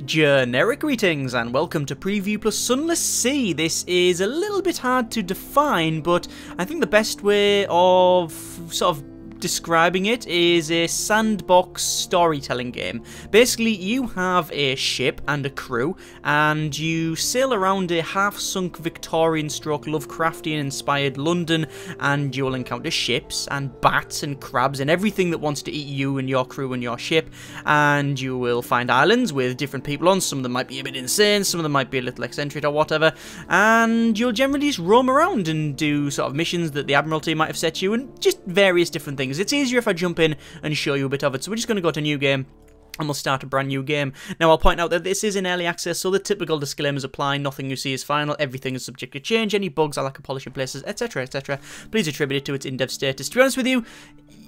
Generic greetings and welcome to Preview plus Sunless Sea. This is a little bit hard to define, but I think the best way of sort of describing it is a sandbox storytelling game. Basically, you have a ship and a crew, and you sail around a half-sunk Victorian stroke Lovecraftian inspired London, and you'll encounter ships and bats and crabs and everything that wants to eat you and your crew and your ship, and you will find islands with different people on. Some of them might be a bit insane, some of them might be a little eccentric or whatever, and you'll generally just roam around and do sort of missions that the Admiralty might have set you, and just various different things. It's easier if I jump in and show you a bit of it. So we're just going to go to new game and we'll start a brand new game. Now I'll point out that this is in early access, so the typical disclaimers apply. Nothing you see is final, everything is subject to change, any bugs I lack of polish in places, etc, etc. Please attribute it to its in-dev status. To be honest with you,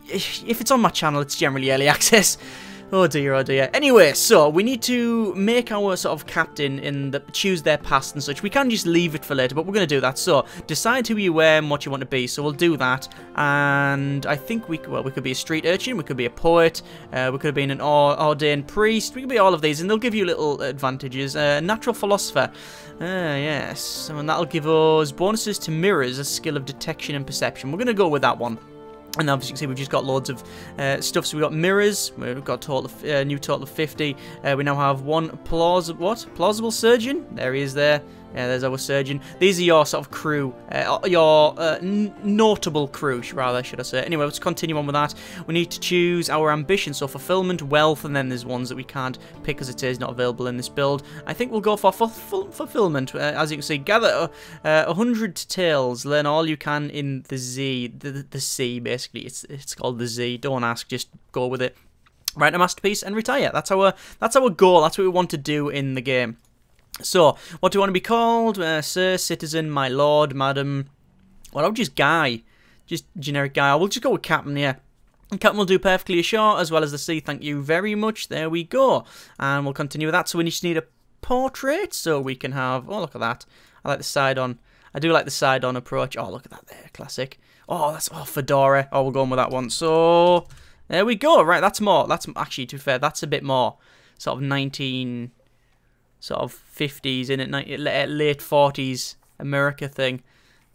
if it's on my channel, it's generally early access. Oh dear, oh dear. Anyway, so we need to make our sort of captain in choose their past and such. We can just leave it for later, but we're going to do that. So decide who you were and what you want to be. So we'll do that. And I think we could be a street urchin, we could be a poet, we could have been an ordained priest. We could be all of these, and they'll give you little advantages. Natural philosopher. Yes, and that'll give us bonuses to mirrors, a skill of detection and perception. We're going to go with that one. And obviously you can see we've just got loads of stuff. So we've got mirrors, we've got total of, new total of 50. We now have one plausible surgeon. There he is there. Yeah, there's our surgeon. These are your sort of crew, your notable crew, rather, should I say. Anyway, let's continue on with that. We need to choose our ambition, so fulfillment, wealth, and then there's ones that we can't pick because it is not available in this build. I think we'll go for fulfillment. As you can see, gather 100 tales, learn all you can in the sea, basically. It's called the Z. Don't ask, just go with it. Write a masterpiece and retire. That's our goal. That's what we want to do in the game. So, what do you want to be called? Sir, citizen, my lord, madam. Well, I'll just Guy. Just generic Guy. I will just go with Captain, yeah. And Captain will do perfectly ashore, as well as the sea. Thank you very much. There we go. And we'll continue with that. So we just need a portrait, so we can have... Oh, look at that. I like the side-on. I do like the side-on approach. Oh, look at that there. Classic. Oh, that's... Oh, fedora. Oh, we'll go on with that one. So, there we go. Right, that's more. That's actually, to be fair, that's a bit more. Sort of 19... Sort of 50s, in it, late 40s America thing.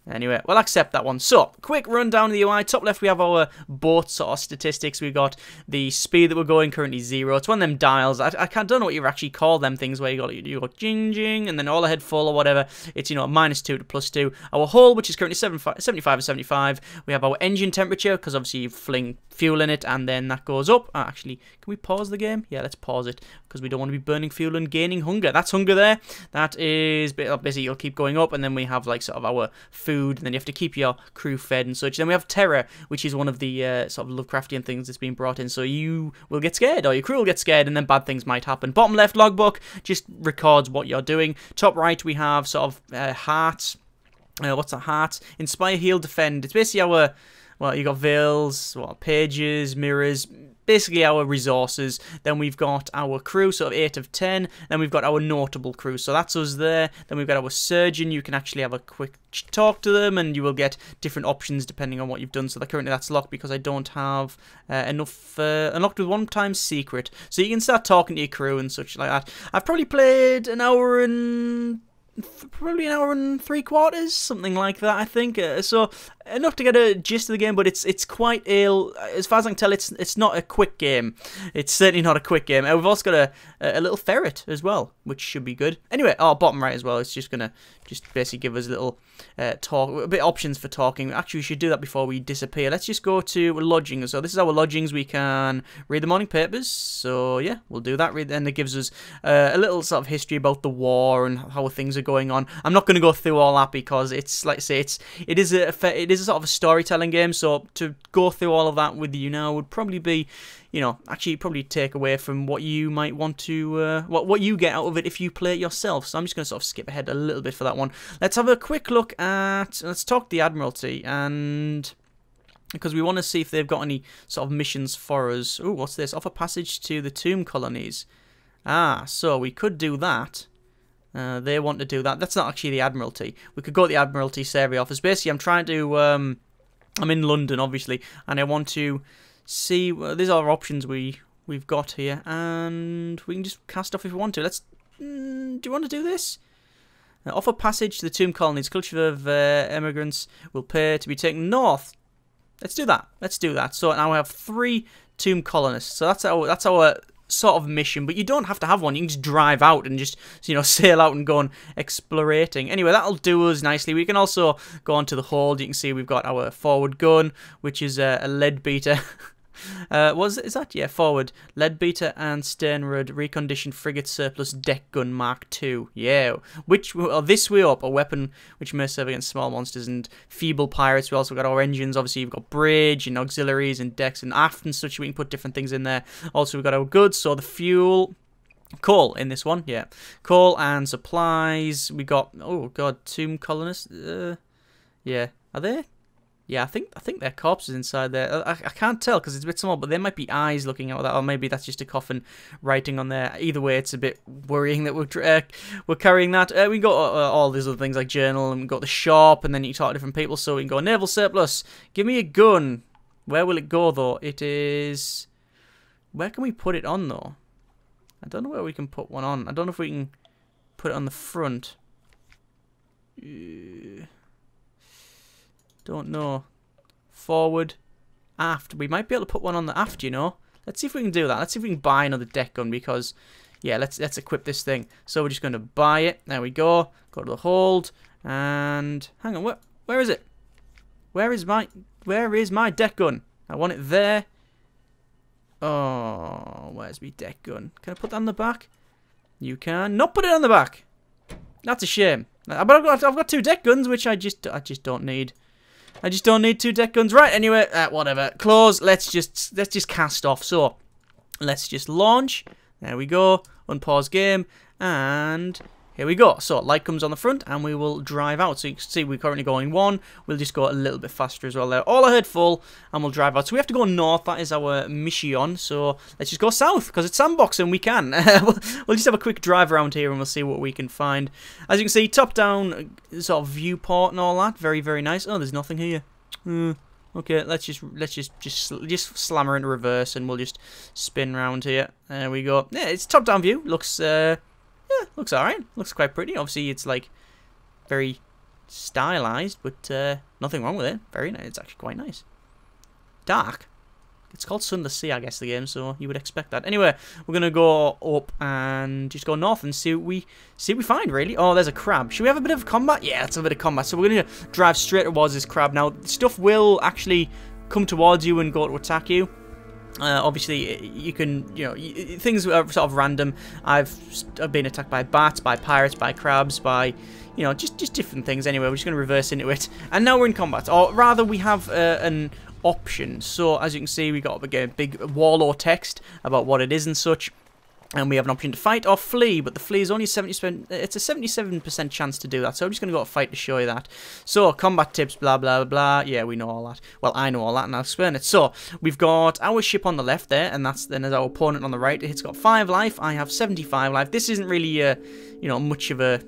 Anyway, we'll accept that one. So, quick rundown of the UI. Top left, we have our boat sort of statistics. We've got the speed that we're going, currently 0. It's one of them dials. I don't know what you actually call them things where you got jing jing, and then all ahead full or whatever. It's, you know, -2 to +2. Our hull, which is currently 75 to 75. We have our engine temperature, because obviously you fling fuel in it, and then that goes up. Actually, can we pause the game? Yeah, let's pause it, because we don't want to be burning fuel and gaining hunger. That's hunger there. That is, basically, you'll keep going up, and then we have, like, sort of our food, and then you have to keep your crew fed and such. Then we have terror, which is one of the sort of Lovecraftian things that's been brought in. So you will get scared, or your crew will get scared, and then bad things might happen. Bottom left logbook just records what you're doing. Top right, we have sort of hearts. What's a heart? Inspire, heal, defend. It's basically our... Well, you got veils, pages, mirrors, basically our resources. Then we've got our crew, sort of 8 of 10. Then we've got our notable crew, so that's us there. Then we've got our surgeon. You can actually have a quick talk to them, and you will get different options depending on what you've done. So currently that's locked because I don't have enough unlocked with 1-time secret. So you can start talking to your crew and such like that. I've probably played an hour and 3/4, something like that, I think. So enough to get a gist of the game, but it's quite ill. As far as I can tell, it's not a quick game. It's certainly not a quick game. We've also got a little ferret as well, which should be good. Anyway, bottom right as well. It's just gonna basically give us a little talk, a bit options for talking. Actually, we should do that before we disappear. Let's just go to lodgings. So this is our lodgings. We can read the morning papers. So yeah, we'll do that. And it gives us a little sort of history about the war and how things are going on. I'm not going to go through all that because it's, like I say, it is a sort of a storytelling game. So to go through all of that with you now would probably be, you know, actually probably take away from what you might want to, what you get out of it if you play it yourself. So I'm just going to sort of skip ahead a little bit for that one. Let's have a quick look at, let's talk the Admiralty, and because we want to see if they've got any sort of missions for us. Ooh, what's this? Offer passage to the tomb colonies. So we could do that. They want to do that. That's not actually the Admiralty. We could go to the Admiralty survey office. Basically, I'm trying to, I'm in London, obviously, and I want to see, these are options we we've got here, and we can just cast off if we want to. Let's. Do you want to do this? Offer passage to the tomb colonies. Culture of immigrants will pay to be taken north. Let's do that. Let's do that. So now we have 3 tomb colonists. So that's our sort of mission. But you don't have to have one. You can just drive out and just sail out and go on explorating. Anyway, that'll do us nicely. We can also go on to the hold. You can see we've got our forward gun, which is a lead beater. Is that? Yeah, forward. Leadbeater and Sternrud reconditioned frigate surplus deck gun Mark II. Yeah, this way up, a weapon which may serve against small monsters and feeble pirates. We also got our engines. Obviously, you've got bridge and auxiliaries and decks and aft and such. We can put different things in there. Also, we've got our goods, so the fuel. Coal in this one, yeah. Coal and supplies. We got, oh god, tomb colonists. Yeah, are they? Yeah, I think they're corpses inside there. I can't tell because it's a bit small, but there might be eyes looking out of that, or maybe that's just a coffin writing on there. Either way, it's a bit worrying that we're carrying that. We got all these other things like journal, and we got the shop, and then you talk to different people. So we can go naval surplus. Give me a gun. Where will it go though? It is. Where can we put it on though? I don't know where we can put one on. I don't know if we can put it on the front. Don't know. Forward. Aft. We might be able to put one on the aft, Let's see if we can do that. Let's see if we can buy another deck gun because, yeah, let's equip this thing. So we're just going to buy it. There we go. Go to the hold. And, hang on, where is it? Where is my deck gun? I want it there. Oh, where's my deck gun? Can I put that on the back? You can not put it on the back. That's a shame. But I've got 2 deck guns, which I just don't need. I just don't need 2 deck guns. Right, anyway, whatever. Close. Let's just cast off. So, let's just launch. There we go. Unpause game. And here we go. So, light comes on the front, and we will drive out. So, you can see we're currently going 1. We'll just go a little bit faster as well there. All ahead full, and we'll drive out. So, we have to go north. That is our mission. So, let's just go south, because it's sandbox, and we can. We'll just have a quick drive around here, and we'll see what we can find. As you can see, top-down sort of viewport and all that. Very, very nice. Oh, there's nothing here. Okay, let's just slammer into reverse, and we'll just spin round here. There we go. Yeah, it's top-down view. Looks looks alright. Looks quite pretty. Obviously, it's like very stylized, but nothing wrong with it. Very nice. It's actually quite nice. Dark. It's called Sunless Sea, I guess, the game, so you would expect that. Anyway, we're gonna go up and just go north and see what we find, really. Oh, there's a crab. Should we have a bit of combat? Yeah, let's have a bit of combat. So we're gonna drive straight towards this crab. Now, stuff will actually come towards you and go to attack you. Obviously, you can, things are sort of random. I've been attacked by bats, by pirates, by crabs, by, just different things. Anyway, we're just going to reverse into it. And now we're in combat. Or rather, we have an option. So, as you can see, we got a big warlord text about what it is and such. And we have an option to fight or flee, but the flee is only 70%. It's a 77% chance to do that. So I'm just going to go to fight to show you that. So combat tips, blah blah blah. Yeah, we know all that. Well, I know all that, and I'll explain it. So we've got our ship on the left there, and then there's our opponent on the right. It's got 5 life. I have 75 life. This isn't really much of a.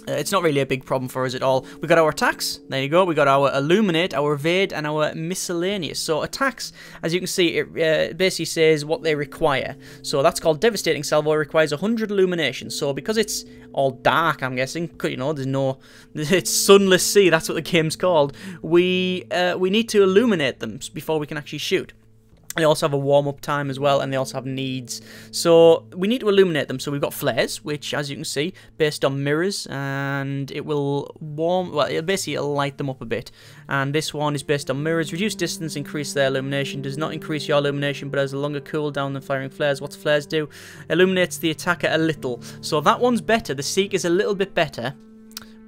It's not really a big problem for us at all. We got our attacks. There you go. We got our illuminate, our evade, and our miscellaneous. So attacks, as you can see, it basically says what they require. So that's called devastating salvo. It requires 100 illumination. So because it's all dark, I'm guessing, there's no, it's Sunless Sea. That's what the game's called. We need to illuminate them before we can actually shoot. They also have a warm-up time as well, and they also have needs. So we need to illuminate them. So we've got flares, which, as you can see, based on mirrors, and it will it'll light them up a bit. And this one is based on mirrors. Reduce distance, increase their illumination. Does not increase your illumination, but has a longer cooldown than firing flares. What's flares do? Illuminates the attacker a little. So that one's better. The Seek is a little bit better.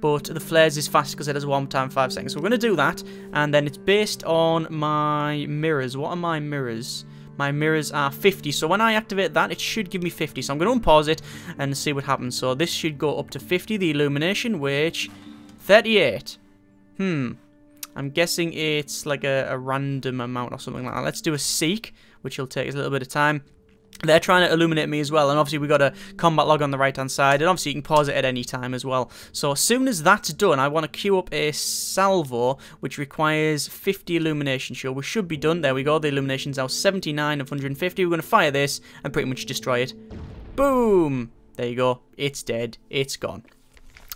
But the flares is fast because it has a warm time 5 seconds. So we're going to do that. And then it's based on my mirrors. What are my mirrors? My mirrors are 50. So when I activate that, it should give me 50. So I'm going to unpause it and see what happens. So this should go up to 50, the illumination, which 38. I'm guessing it's like a random amount or something like that. Let's do a Seek, which will take us a little bit of time. They're trying to illuminate me as well, and obviously we've got a combat log on the right-hand side, and obviously you can pause it at any time as well. So as soon as that's done, I want to queue up a salvo, which requires 50 illumination. Sure, we should be done. There we go. The illumination's now 79 of 150. We're going to fire this and pretty much destroy it. Boom! There you go. It's dead. It's gone.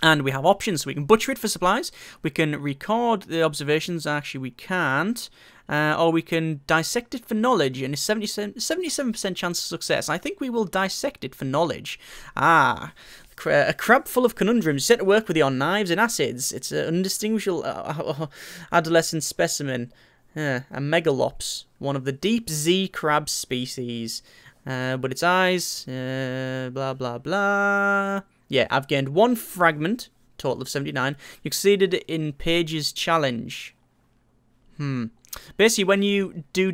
And we have options, so we can butcher it for supplies, we can record the observations, actually we can't, or we can dissect it for knowledge, and a 77% chance of success. I think we will dissect it for knowledge. Ah, a crab full of conundrums, set to work with on knives and acids. It's an undistinguishable adolescent specimen. A megalops, one of the deep sea crab species. But its eyes, blah blah blah. Yeah, I've gained 1 fragment, total of 79. You succeeded in Page's challenge. Basically, when you do,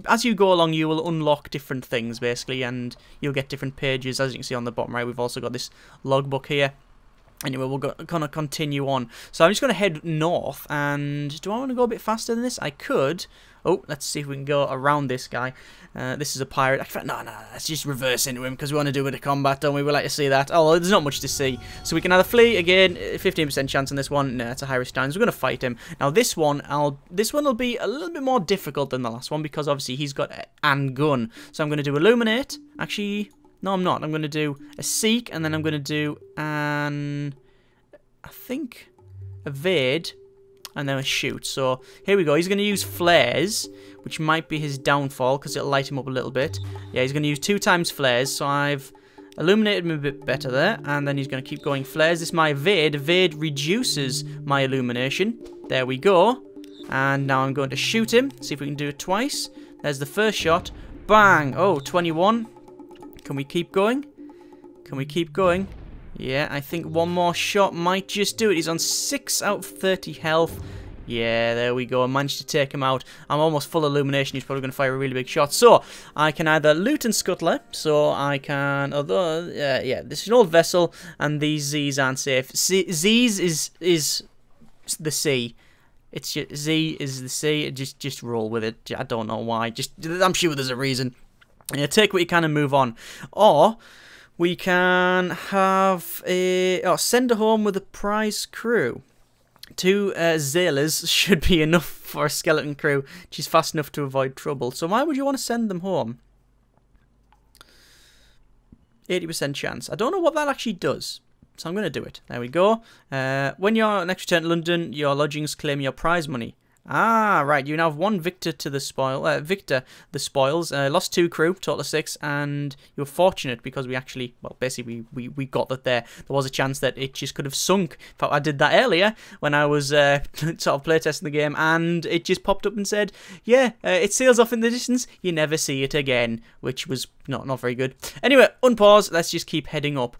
as you go along, you will unlock different things, basically, and you'll get different pages. As you can see on the bottom right, we've also got this logbook here. Anyway, we're going to continue on. So I'm just going to head north, and do I want to go a bit faster than this? I could. Oh, let's see if we can go around this guy. This is a pirate. No, let's just reverse into him because we want to do a bit of combat, don't we? We like to see that. Oh, there's not much to see. So we can either flee, again, 15% chance on this one. No, it's a high risk time, so we're going to fight him. Now, this one will be a little bit more difficult than the last one because obviously he's got an gun. So I'm going to do Illuminate. Actually, no, I'm not. I'm going to do a Seek, and then I'm going to do an, I think, Evade, and then a Shoot. So here we go. He's going to use flares, which might be his downfall because it'll light him up a little bit. Yeah, he's going to use 2 times flares, so I've illuminated him a bit better there, and then he's going to keep going flares. This is my Evade. Evade reduces my illumination. There we go. And now I'm going to shoot him. See if we can do it twice. There's the first shot. Bang! Oh, 21. Can we keep going? Can we keep going? Yeah, I think one more shot might just do it. He's on 6 out of 30 health. Yeah, there we go. I managed to take him out. I'm almost full illumination. He's probably going to fire a really big shot. So, I can either loot and scuttler. So, I can... Although, yeah, this is an old vessel. And these Z's aren't safe. Z's is the sea. It's just, Z is the sea. Just roll with it. I don't know why. I'm sure there's a reason. Yeah, take what you can and move on. Or... we can have a... send her home with a prize crew. 2 sailors should be enough for a skeleton crew. She's fast enough to avoid trouble. So why would you want to send them home? 80% chance. I don't know what that actually does. So I'm going to do it. There we go. When you're next return to London, your lodgings claim your prize money. Ah, right. You now have 1 victor to the spoil. Victor, the spoils. Lost 2 crew, total of 6, and you were fortunate because we actually, well, basically we got that there. There was a chance that it just could have sunk. In fact, I did that earlier when I was sort of playtesting the game, and it just popped up and said, yeah, it sails off in the distance. You never see it again, which was not very good. Anyway, unpause. Let's just keep heading up.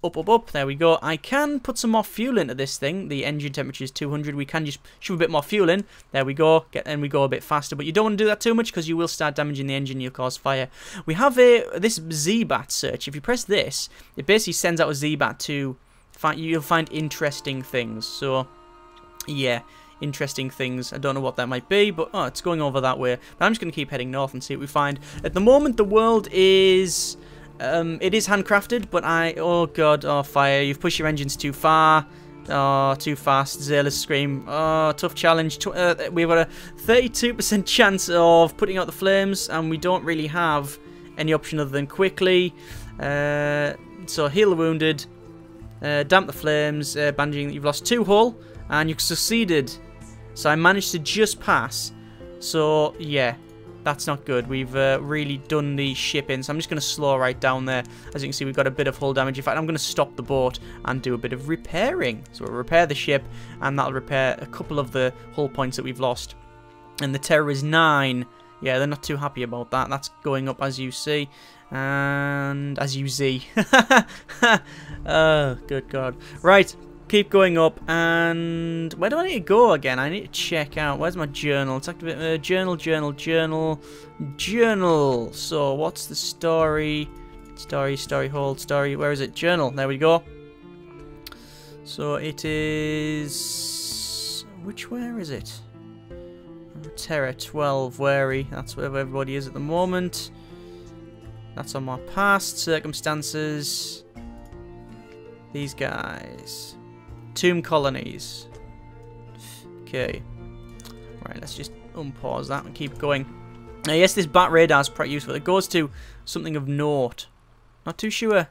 Up. There we go. I can put some more fuel into this thing. The engine temperature is 200. We can just shove a bit more fuel in. There we go. And we go a bit faster. But you don't want to do that too much because you will start damaging the engine. You'll cause fire. We have this ZBAT search. If you press this, it basically sends out a ZBAT to find. You'll find interesting things. So, yeah. Interesting things. I don't know what that might be, but it's going over that way. But I'm just going to keep heading north and see what we find. At the moment, the world is... it is handcrafted, but oh god, oh fire, you've pushed your engines too far, oh, too fast, Sailors scream, oh, tough challenge, we've got a 32% chance of putting out the flames, and we don't really have any option other than quickly, so heal the wounded, damp the flames, bandaging, you've lost 2 hull, and you've succeeded, so I managed to just pass, so yeah. That's not good. We've really done the ship in, so I'm just going to slow right down there. As you can see, we've got a bit of hull damage. In fact, I'm going to stop the boat and do a bit of repairing. So we'll repair the ship, and that'll repair a couple of the hull points that we've lost. And the terror is 9. Yeah, they're not too happy about that. That's going up, as you see. And as you see. Oh, good God. Right. Keep going up, and where do I need to go again? I need to check out. Where's my journal? It's activate journal. So what's the story? Hold story. Where is it? Journal. There we go. So it is. Where is it? Terror 12. Wary. That's where everybody is at the moment. That's on my past circumstances. These guys. Tomb colonies. Okay. Right, let's just unpause that and keep going. Now, yes, this bat radar is pretty useful. It goes to something of note. Not too sure.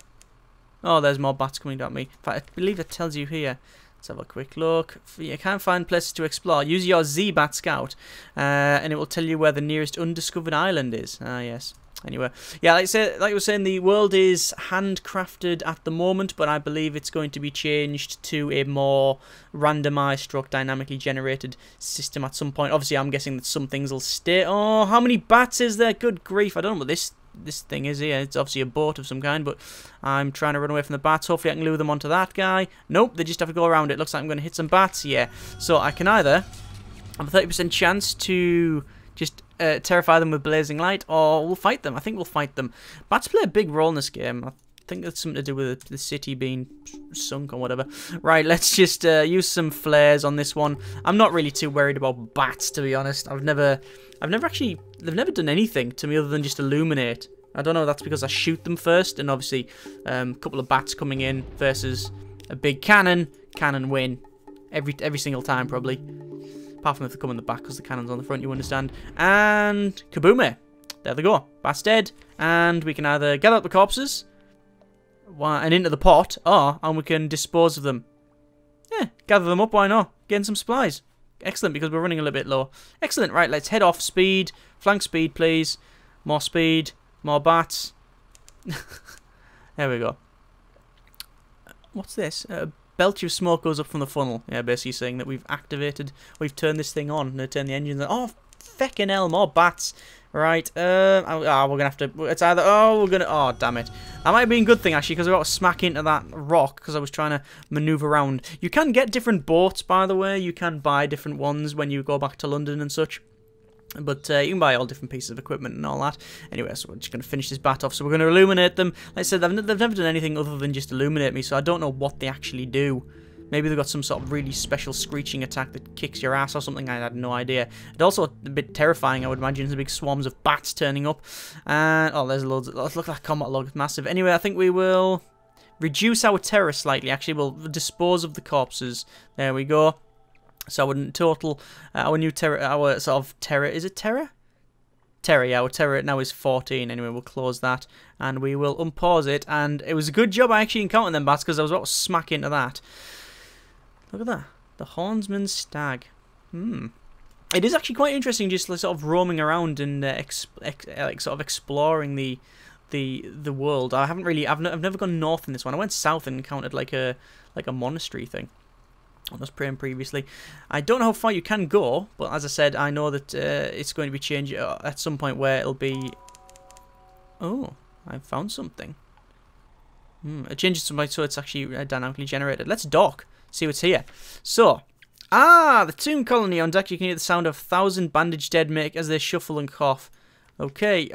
Oh, there's more bats coming at me. In fact, I believe it tells you here. Let's have a quick look. You can't find places to explore. Use your Z-Bat Scout, and it will tell you where the nearest undiscovered island is. Ah, yes. Anyway, yeah, like I was saying, the world is handcrafted at the moment, but I believe it's going to be changed to a more randomized, stroke dynamically generated system at some point. Obviously, I'm guessing that some things will stay. Oh, how many bats is there? Good grief! I don't know what this thing is here. It's obviously a boat of some kind, but I'm trying to run away from the bats. Hopefully, I can lure them onto that guy. Nope, they just have to go around it. Looks like I'm going to hit some bats. Yeah, so I can either have a 30% chance to just terrify them with blazing light, or we'll fight them. I think we'll fight them. Bats play a big role in this game. I think that's something to do with the city being sunk or whatever. Right, let's just use some flares on this one. I'm not really too worried about bats, to be honest. They've never done anything to me other than just illuminate. I don't know if that's because I shoot them first, and obviously a couple of bats coming in versus a big cannon. Cannon win every single time, probably. Apart from if they come in the back, because the cannon's on the front, you understand. And kaboom! There they go. Bats dead. And we can either gather up the corpses and into the pot, and we can dispose of them. Yeah, gather them up, why not? Gain some supplies. Excellent, because we're running a little bit low. Excellent, right, let's head off. Speed. Flank speed, please. More speed. More bats. There we go. What's this? Belch of smoke goes up from the funnel. Yeah, basically saying that we've turned this thing on. And turn the engines on. Oh, feckin' hell, more bats. Right, we're gonna have to, it's either, oh, damn it. That might have been a good thing, actually, because I got to smack into that rock, because I was trying to maneuver around. You can get different boats, by the way. You can buy different ones when you go back to London and such. But you can buy all different pieces of equipment and all that. Anyway, so we're just going to finish this bat off. So we're going to illuminate them. Like I said, they've never done anything other than just illuminate me, so I don't know what they actually do. Maybe they've got some sort of really special screeching attack that kicks your ass or something. I had no idea. It's also a bit terrifying, I would imagine. There's big swarms of bats turning up. And, oh, there's loads. Look at that combat log. It's massive. Anyway, I think we will reduce our terror slightly. Actually, we'll dispose of the corpses. There we go. So in total, our new terror, our sort of terror, is it terror? Terror, yeah, our terror now is 14. Anyway, we'll close that, and we will unpause it. And it was a good job I actually encountered them bats, because I was about to smack into that. Look at that. The Hornsman's Stag. It is actually quite interesting just like, sort of roaming around and like sort of exploring the world. I've never gone north in this one. I went south and encountered like a monastery thing. I was praying previously. I don't know how far you can go, but as I said, I know that it's going to be changed at some point where it'll be... Oh, I found something. It changes to so it's actually dynamically generated. Let's dock, see what's here. So, the tomb colony on deck. You can hear the sound of 1,000 bandaged dead make as they shuffle and cough. Okay.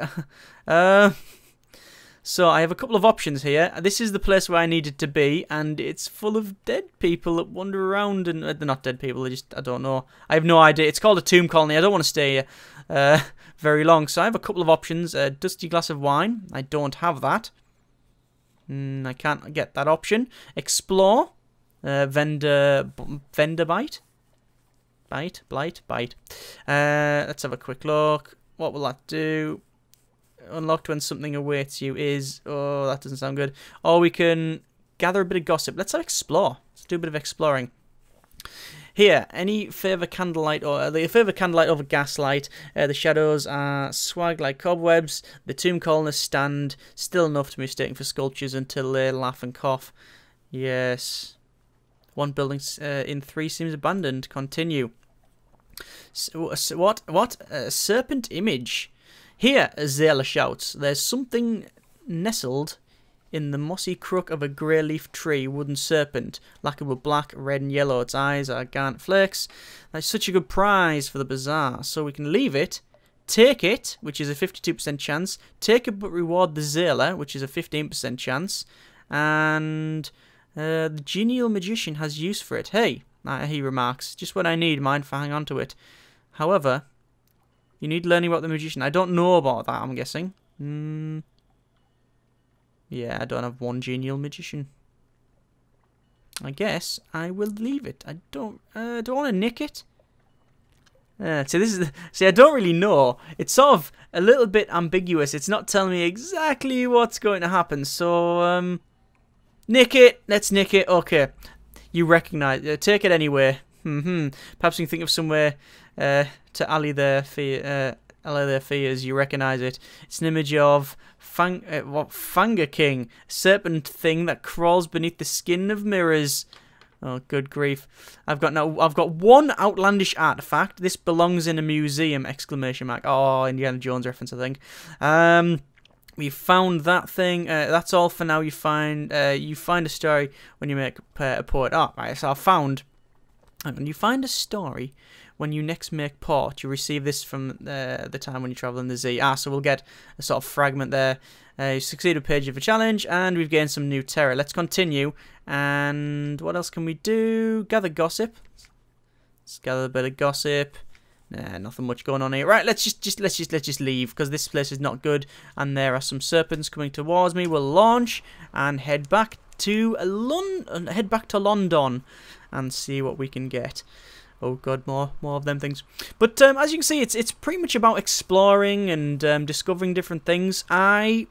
So I have a couple of options here. This is the place where I needed to be, and it's full of dead people that wander around, and they're not dead people, I don't know. I have no idea. It's called a tomb colony. I don't want to stay here very long, so I have a couple of options. A dusty glass of wine. I don't have that. I can't get that option. Explore. Vendor bite. Bite. Let's have a quick look. What will that do? Unlocked when something awaits you is... Oh, that doesn't sound good. Or we can gather a bit of gossip. Let's explore. Let's do a bit of exploring. Here, any favour candlelight or the favour candlelight over gaslight. The shadows are swag like cobwebs. The tomb colonists stand still enough to be mistaken for sculptures until they laugh and cough. Yes. One building in 3 seems abandoned. Continue. What? Serpent image. Here, Zayla shouts, there's something nestled in the mossy crook of a grey leaf tree, wooden serpent, lacquered with black, red and yellow. Its eyes are garnet flakes. That's such a good prize for the bazaar. So we can leave it, take it, which is a 52% chance, take it but reward the Zayla, which is a 15% chance, and the genial magician has use for it. Hey, he remarks, just what I need, mind for hang on to it. However... You need learning about the magician. I don't know about that, I'm guessing. Yeah, I don't have one genial magician. I guess I will leave it. I don't. Do I want to nick it? See, I don't really know. It's sort of a little bit ambiguous. It's not telling me exactly what's going to happen. So, nick it. Let's nick it. Okay. You recognize. Take it anyway. Perhaps you can think of somewhere to allay their fears. You recognize it. It's an image of Fanga King, a serpent thing that crawls beneath the skin of mirrors. Oh, good grief! I've got one outlandish artifact. This belongs in a museum! Exclamation mark! Oh, Indiana Jones reference, I think. We found that thing. That's all for now. You find a story when you make a port. Oh, right. So I found. When you find a story, when you next make port, you receive this from the time when you travel in the Z. So we'll get a sort of fragment there. You succeed a page of a challenge, and we've gained some new terror. Let's continue. And what else can we do? Gather gossip. Let's gather a bit of gossip. Nah, nothing much going on here. Right, let's just leave because this place is not good, and there are some serpents coming towards me. We'll launch and head back to London and see what we can get. Oh god, more of them things. But as you can see, it's pretty much about exploring and discovering different things. I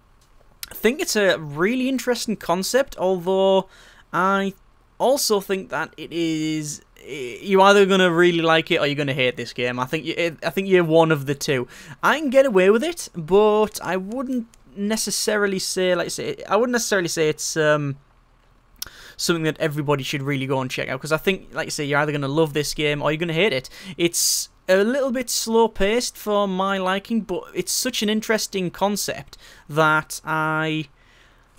think it's a really interesting concept, although I also think that it is. You're either gonna really like it or you're gonna hate this game. I think you're one of the two. I can get away with it, but I wouldn't necessarily say it's something that everybody should really go and check out, because I think, like I say, you're either going to love this game or you're going to hate it. It's a little bit slow-paced for my liking, but it's such an interesting concept that I...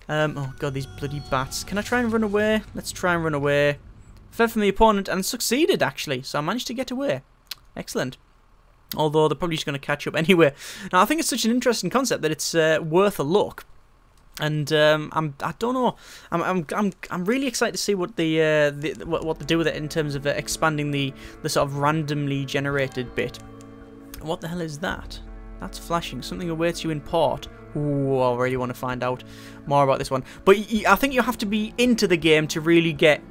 oh god, these bloody bats. Can I try and run away? Let's try and run away. Fled from the opponent and succeeded, actually, so I managed to get away. Excellent. Although they're probably just going to catch up anyway. Now, I think it's such an interesting concept that it's worth a look. And I don't know. I'm really excited to see what what they do with it in terms of expanding the sort of randomly generated bit. What the hell is that? That's flashing. Something awaits you in port. Ooh, I really want to find out more about this one. But I think you have to be into the game to really get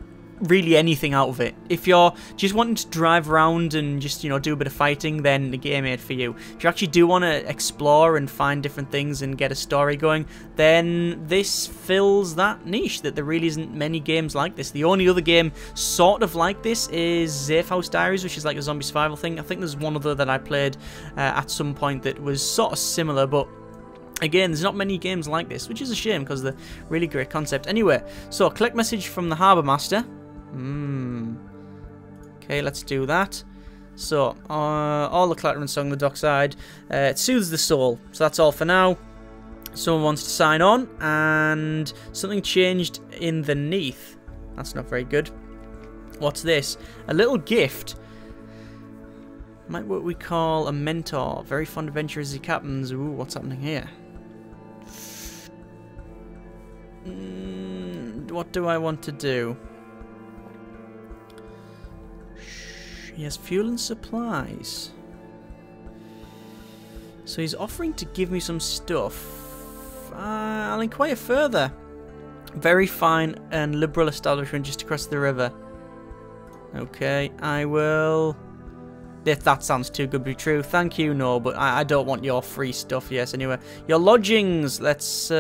anything out of it. If you're just wanting to drive around and just, do a bit of fighting, then the game ain't for you. If you actually do want to explore and find different things and get a story going, then this fills that niche, that there really isn't many games like this. The only other game sort of like this is Safe House Diaries, which is like a zombie survival thing. I think there's one other that I played at some point that was sort of similar, but again, there's not many games like this, which is a shame because they're really great concept. Anyway, so collect message from the Harbour Master. Okay, let's do that. So, all the clattering song on the dockside. It soothes the soul. So that's all for now. Someone wants to sign on, and something changed in the Neath. That's not very good. What's this? A little gift. Might what we call a mentor. Very fond adventurers as captains. Ooh, what's happening here? What do I want to do? He has fuel and supplies. So he's offering to give me some stuff. I'll inquire further. Very fine and liberal establishment just across the river. Okay, I will... If that sounds too good to be true, thank you, no, but I don't want your free stuff, yes, anyway. Your lodgings! Let's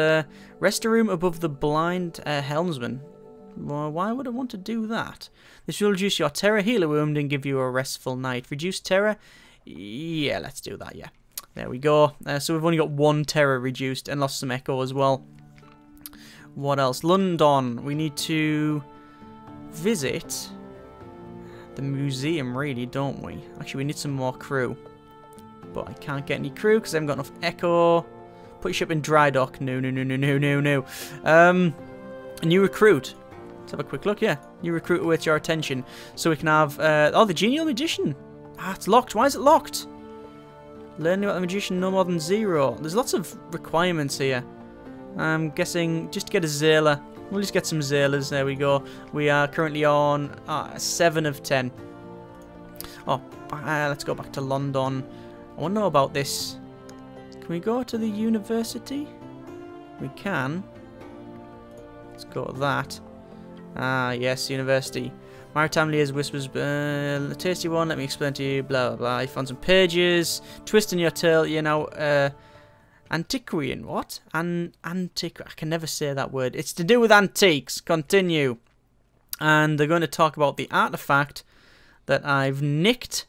rest a room above the blind helmsman. Well, why would I want to do that? This will reduce your terror, heal a wound, and give you a restful night. Reduce terror? Yeah, let's do that, yeah. There we go. So we've only got one terror reduced and lost some echo as well. What else? London. We need to visit the museum, really, don't we? Actually, we need some more crew. But I can't get any crew because I haven't got enough echo. Put your ship in dry dock. No. A new recruit. Let's have a quick look, yeah. New recruit awaits your attention. So we can have... oh, the genial magician. It's locked. Why is it locked? Learning about the magician no more than 0. There's lots of requirements here. I'm guessing just to get a Zailer. We'll just get some Zailers. There we go. We are currently on 7 of 10. Oh, let's go back to London. I want to know about this. Can we go to the university? We can. Let's go to that. Ah, yes, university. Maritime Liaison Whispers, a tasty one, let me explain to you, blah, blah, blah. You found some pages, twisting your tail, you know, antiquarian, what? I can never say that word. It's to do with antiques, continue. And they're going to talk about the artifact that I've nicked.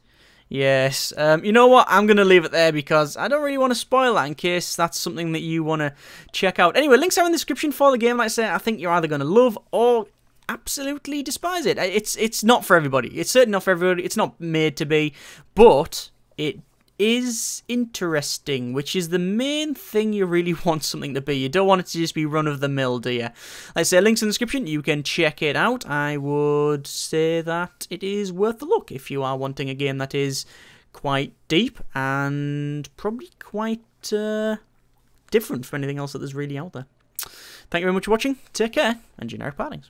Yes, you know what, I'm going to leave it there because I don't really want to spoil that in case that's something that you want to check out. Anyway, links are in the description for the game. Like I say, I think you're either going to love or absolutely despise it. It's not for everybody. It's certainly not for everybody. It's not made to be, but it is interesting, which is the main thing you really want something to be. You don't want it to just be run-of-the-mill, do you? Like I say, links in the description. You can check it out. I would say that it is worth the look if you are wanting a game that is quite deep and probably quite different from anything else that there's really out there. Thank you very much for watching. Take care, and generic partings.